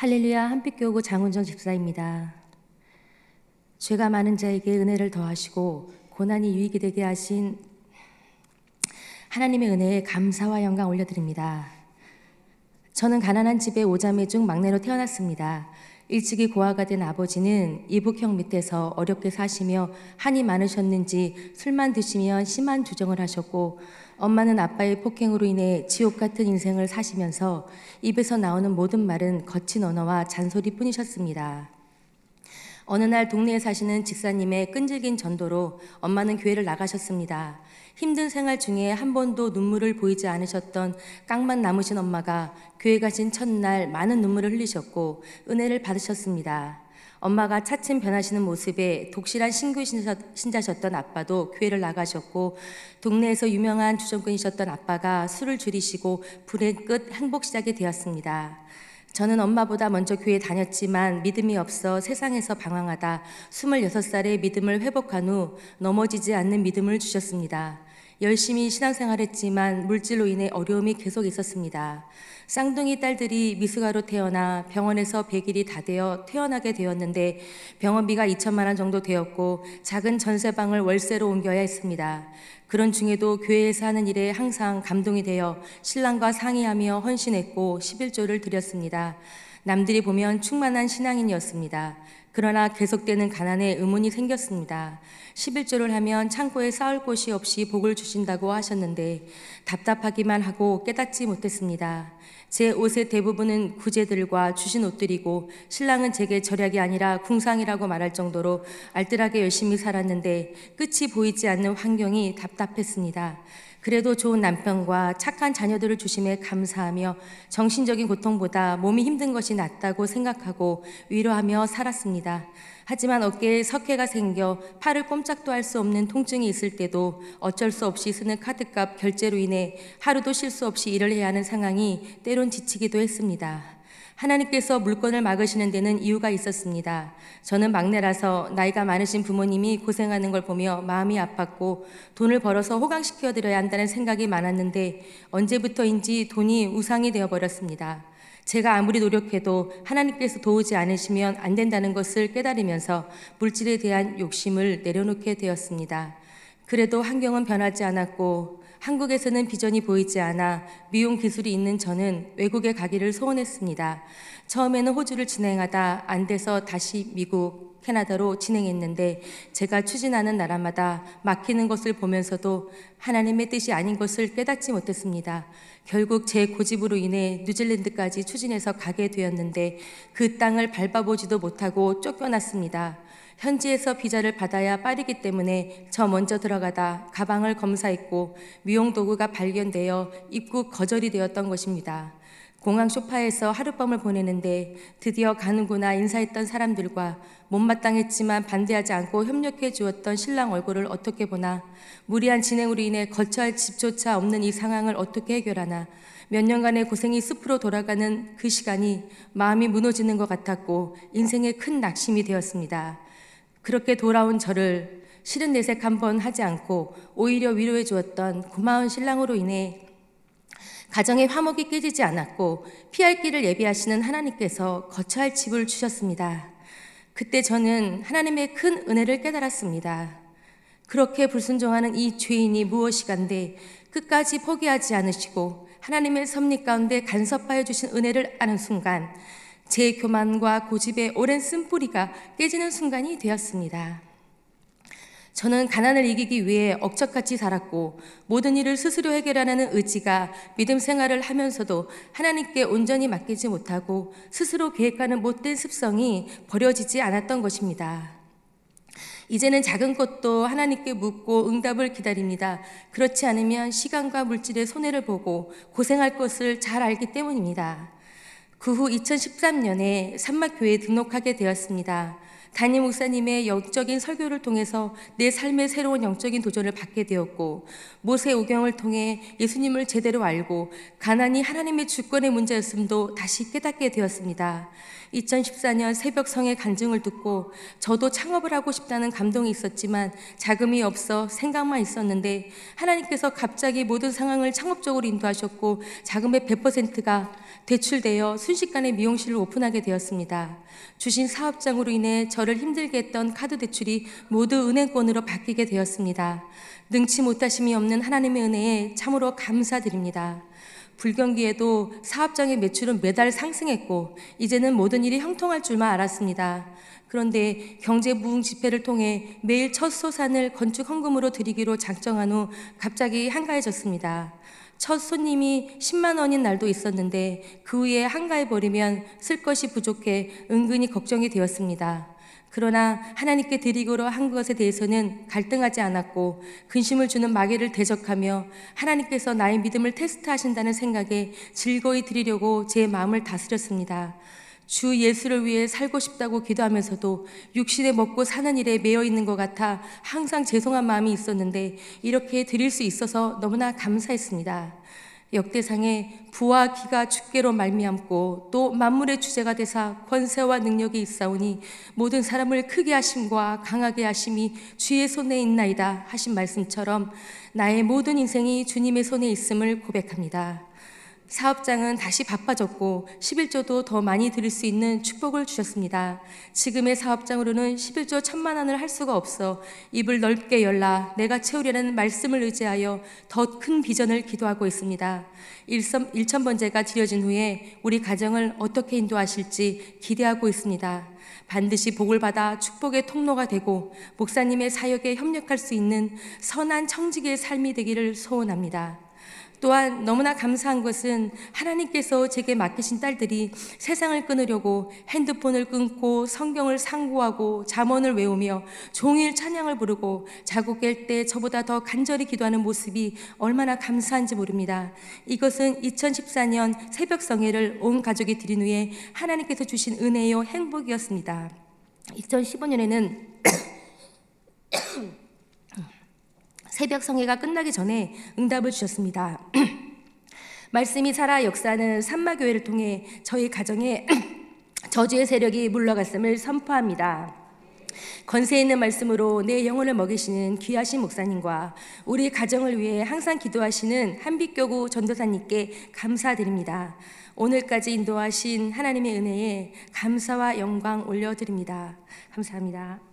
할렐루야 한빛교구 장훈정 집사입니다. 죄가 많은 자에게 은혜를 더하시고 고난이 유익이 되게 하신 하나님의 은혜에 감사와 영광 올려드립니다. 저는 가난한 집의 5자매 중 막내로 태어났습니다. 일찍이 고아가 된 아버지는 이복형 밑에서 어렵게 사시며 한이 많으셨는지 술만 드시면 심한 주정을 하셨고, 엄마는 아빠의 폭행으로 인해 지옥 같은 인생을 사시면서 입에서 나오는 모든 말은 거친 언어와 잔소리뿐이셨습니다. 어느 날 동네에 사시는 집사님의 끈질긴 전도로 엄마는 교회를 나가셨습니다. 힘든 생활 중에 한 번도 눈물을 보이지 않으셨던 깡만 남으신 엄마가 교회 가신 첫날 많은 눈물을 흘리셨고 은혜를 받으셨습니다. 엄마가 차츰 변하시는 모습에 독실한 신규 신자셨던 아빠도 교회를 나가셨고, 동네에서 유명한 주정꾼이셨던 아빠가 술을 줄이시고 불의 끝 행복 시작이 되었습니다. 저는 엄마보다 먼저 교회에 다녔지만 믿음이 없어 세상에서 방황하다 26살에 믿음을 회복한 후 넘어지지 않는 믿음을 주셨습니다. 열심히 신앙생활했지만 물질로 인해 어려움이 계속 있었습니다. 쌍둥이 딸들이 미숙아로 태어나 병원에서 100일이 다 되어 퇴원하게 되었는데 병원비가 2천만 원 정도 되었고 작은 전세방을 월세로 옮겨야 했습니다. 그런 중에도 교회에서 하는 일에 항상 감동이 되어 신랑과 상의하며 헌신했고 11조를 드렸습니다. 남들이 보면 충만한 신앙인이었습니다. 그러나 계속되는 가난에 의문이 생겼습니다. 11조를 하면 창고에 쌓을 곳이 없이 복을 주신다고 하셨는데 답답하기만 하고 깨닫지 못했습니다. 제 옷의 대부분은 구제들과 주신 옷들이고 신랑은 제게 절약이 아니라 궁상이라고 말할 정도로 알뜰하게 열심히 살았는데 끝이 보이지 않는 환경이 답답했습니다. 그래도 좋은 남편과 착한 자녀들을 주심에 감사하며 정신적인 고통보다 몸이 힘든 것이 낫다고 생각하고 위로하며 살았습니다. 하지만 어깨에 석회가 생겨 팔을 꼼짝도 할 수 없는 통증이 있을 때도 어쩔 수 없이 쓰는 카드값 결제로 인해 하루도 쉴 수 없이 일을 해야 하는 상황이 때론 지치기도 했습니다. 하나님께서 물건을 막으시는 데는 이유가 있었습니다. 저는 막내라서 나이가 많으신 부모님이 고생하는 걸 보며 마음이 아팠고 돈을 벌어서 호강시켜드려야 한다는 생각이 많았는데 언제부터인지 돈이 우상이 되어버렸습니다. 제가 아무리 노력해도 하나님께서 도우지 않으시면 안 된다는 것을 깨달으면서 물질에 대한 욕심을 내려놓게 되었습니다. 그래도 환경은 변하지 않았고 한국에서는 비전이 보이지 않아 미용 기술이 있는 저는 외국에 가기를 소원했습니다. 처음에는 호주를 진행하다 안 돼서 다시 미국, 캐나다로 진행했는데 제가 추진하는 나라마다 막히는 것을 보면서도 하나님의 뜻이 아닌 것을 깨닫지 못했습니다. 결국 제 고집으로 인해 뉴질랜드까지 추진해서 가게 되었는데 그 땅을 밟아보지도 못하고 쫓겨났습니다. 현지에서 비자를 받아야 빠르기 때문에 저 먼저 들어가다 가방을 검사했고 미용 도구가 발견되어 입국 거절이 되었던 것입니다. 공항 소파에서 하룻밤을 보내는데 드디어 가는구나 인사했던 사람들과 못마땅했지만 반대하지 않고 협력해 주었던 신랑 얼굴을 어떻게 보나, 무리한 진행으로 인해 거처 할 집조차 없는 이 상황을 어떻게 해결하나, 몇 년간의 고생이 숲으로 돌아가는 그 시간이 마음이 무너지는 것 같았고 인생의 큰 낙심이 되었습니다. 그렇게 돌아온 저를 싫은 내색 한번 하지 않고 오히려 위로해 주었던 고마운 신랑으로 인해 가정의 화목이 깨지지 않았고 피할 길을 예비하시는 하나님께서 거처할 집을 주셨습니다. 그때 저는 하나님의 큰 은혜를 깨달았습니다. 그렇게 불순종하는 이 죄인이 무엇이간데 끝까지 포기하지 않으시고 하나님의 섭리 가운데 간섭하여 주신 은혜를 아는 순간 제 교만과 고집의 오랜 쓴뿌리가 깨지는 순간이 되었습니다. 저는 가난을 이기기 위해 억척같이 살았고 모든 일을 스스로 해결하는 의지가 믿음 생활을 하면서도 하나님께 온전히 맡기지 못하고 스스로 계획하는 못된 습성이 버려지지 않았던 것입니다. 이제는 작은 것도 하나님께 묻고 응답을 기다립니다. 그렇지 않으면 시간과 물질의 손해를 보고 고생할 것을 잘 알기 때문입니다. 그 후 2013년에 산막교회에 등록하게 되었습니다. 담임 목사님의 영적인 설교를 통해서 내 삶의 새로운 영적인 도전을 받게 되었고 모세 오경을 통해 예수님을 제대로 알고 가난이 하나님의 주권의 문제였음도 다시 깨닫게 되었습니다. 2014년 새벽 성의 간증을 듣고 저도 창업을 하고 싶다는 감동이 있었지만 자금이 없어 생각만 있었는데 하나님께서 갑자기 모든 상황을 창업적으로 인도하셨고 자금의 100%가 대출되어 순식간에 미용실을 오픈하게 되었습니다. 주신 사업장으로 인해 저를 힘들게 했던 카드 대출이 모두 은행권으로 바뀌게 되었습니다. 능치 못하심이 없는 하나님의 은혜에 참으로 감사드립니다. 불경기에도 사업장의 매출은 매달 상승했고 이제는 모든 일이 형통할 줄만 알았습니다. 그런데 경제부흥 집회를 통해 매일 첫 소산을 건축 헌금으로 드리기로 작정한 후 갑자기 한가해졌습니다. 첫 손님이 10만 원인 날도 있었는데 그 후에 한가해버리면 쓸 것이 부족해 은근히 걱정이 되었습니다. 그러나 하나님께 드리기로 한 것에 대해서는 갈등하지 않았고 근심을 주는 마귀를 대적하며 하나님께서 나의 믿음을 테스트하신다는 생각에 즐거이 드리려고 제 마음을 다스렸습니다. 주 예수를 위해 살고 싶다고 기도하면서도 육신에 먹고 사는 일에 매여 있는 것 같아 항상 죄송한 마음이 있었는데 이렇게 드릴 수 있어서 너무나 감사했습니다. 역대상에 부와 기가 주께로 말미암고 또 만물의 주제가 되사 권세와 능력이 있사오니 모든 사람을 크게 하심과 강하게 하심이 주의 손에 있나이다 하신 말씀처럼 나의 모든 인생이 주님의 손에 있음을 고백합니다. 사업장은 다시 바빠졌고 11조도 더 많이 드릴 수 있는 축복을 주셨습니다. 지금의 사업장으로는 11조 1,000만 원을 할 수가 없어 입을 넓게 열라 내가 채우려는 말씀을 의지하여 더 큰 비전을 기도하고 있습니다. 1,000번제가 드려진 후에 우리 가정을 어떻게 인도하실지 기대하고 있습니다. 반드시 복을 받아 축복의 통로가 되고 목사님의 사역에 협력할 수 있는 선한 청지기의 삶이 되기를 소원합니다. 또한 너무나 감사한 것은 하나님께서 제게 맡기신 딸들이 세상을 끊으려고 핸드폰을 끊고 성경을 상고하고 잠언을 외우며 종일 찬양을 부르고 자고 깰 때 저보다 더 간절히 기도하는 모습이 얼마나 감사한지 모릅니다. 이것은 2014년 새벽 성회를 온 가족이 드린 후에 하나님께서 주신 은혜요 행복이었습니다. 2015년에는 새벽 성회가 끝나기 전에 응답을 주셨습니다. 말씀이 살아 역사하는 산마교회를 통해 저희 가정에 저주의 세력이 물러갔음을 선포합니다. 권세 있는 말씀으로 내 영혼을 먹이시는 귀하신 목사님과 우리 가정을 위해 항상 기도하시는 한빛교구 전도사님께 감사드립니다. 오늘까지 인도하신 하나님의 은혜에 감사와 영광 올려드립니다. 감사합니다.